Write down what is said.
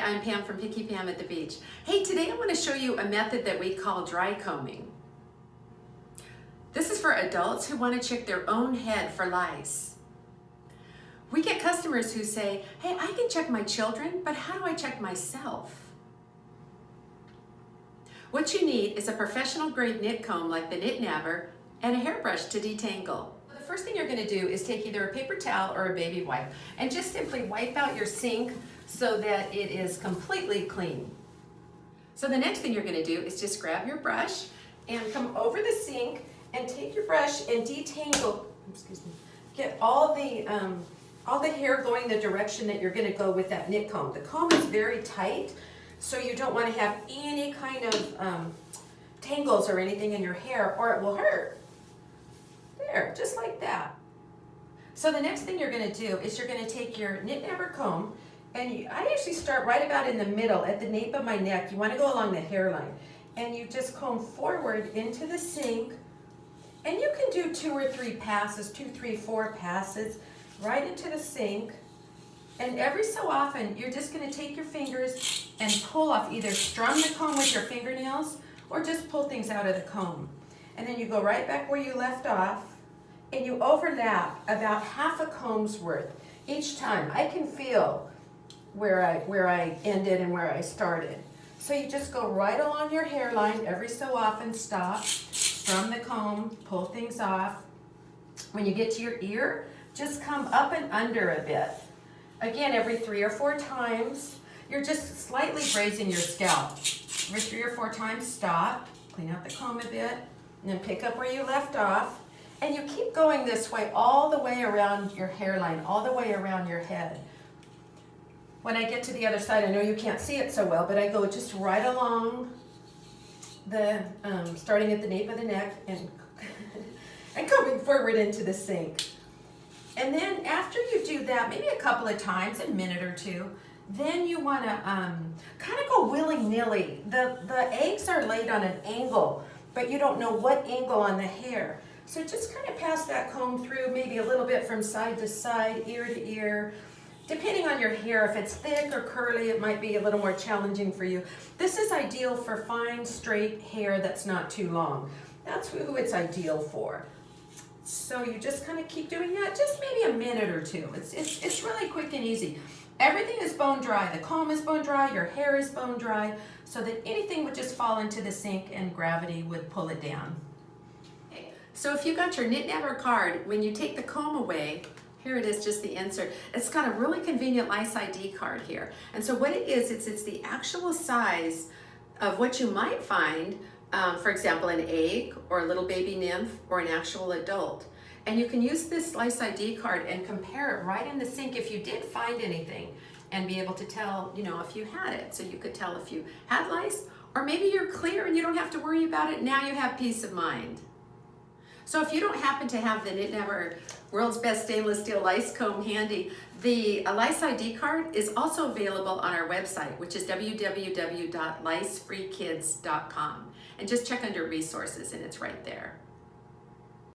I'm Pam from Picky Pam at the Beach. Hey, today I want to show you a method that we call dry combing. This is for adults who want to check their own head for lice. We get customers who say, hey, I can check my children, but how do I check myself? What you need is a professional grade knit comb like the NitNabber and a hairbrush to detangle. The first thing you're going to do is take either a paper towel or a baby wipe and just simply wipe out your sink so that it is completely clean. So the next thing you're going to do is just grab your brush and come over the sink and take your brush and detangle, get all the hair going the direction that you're going to go with that knit comb. The comb is very tight, so you don't want to have any kind of tangles or anything in your hair or it will hurt. There, just like that. So the next thing you're going to do is you're going to take your NitNabber comb, and I actually start right about in the middle at the nape of my neck. You want to go along the hairline, and you just comb forward into the sink, and you can do 2 or 3 passes, 2, 3, 4 passes right into the sink. And every so often you're just going to take your fingers and pull off, either strum the comb with your fingernails or just pull things out of the comb. And then you go right back where you left off, and you overlap about half a comb's worth each time. I can feel where I ended and where I started. So you just go right along your hairline, every so often stop, strum the comb, pull things off. When you get to your ear, just come up and under a bit. Again, every 3 or 4 times, you're just slightly grazing your scalp. Every 3 or 4 times, stop, clean out the comb a bit, and then pick up where you left off. And you keep going this way all the way around your hairline, all the way around your head. When I get to the other side, I know you can't see it so well, but I go just right along the, starting at the nape of the neck and, and coming forward into the sink. And then after you do that, maybe a couple of times, a minute or 2, then you want to kind of go willy-nilly. The eggs are laid on an angle, but you don't know what angle on the hair. So just kind of pass that comb through, maybe a little bit from side to side, ear to ear. Depending on your hair, if it's thick or curly, it might be a little more challenging for you. This is ideal for fine, straight hair that's not too long. That's who it's ideal for. So you just kind of keep doing that, just maybe a minute or 2. It's really quick and easy. Everything is bone dry. The comb is bone dry, your hair is bone dry, so that anything would just fall into the sink and gravity would pull it down. Okay. So if you got your NitNabber card, when you take the comb away, here it is, just the insert. It's got a really convenient Lice ID card here. And so what it is, it's the actual size of what you might find, for example, an egg or a little baby nymph or an actual adult. And you can use this Lice ID card and compare it right in the sink if you did find anything and be able to tell, if you had it. So you could tell if you had lice, or maybe you're clear and you don't have to worry about it. Now you have peace of mind. So if you don't happen to have the NitNabber World's Best Stainless Steel Lice Comb handy, the Lice ID card is also available on our website, which is www.licefreekids.com. And just check under resources and it's right there.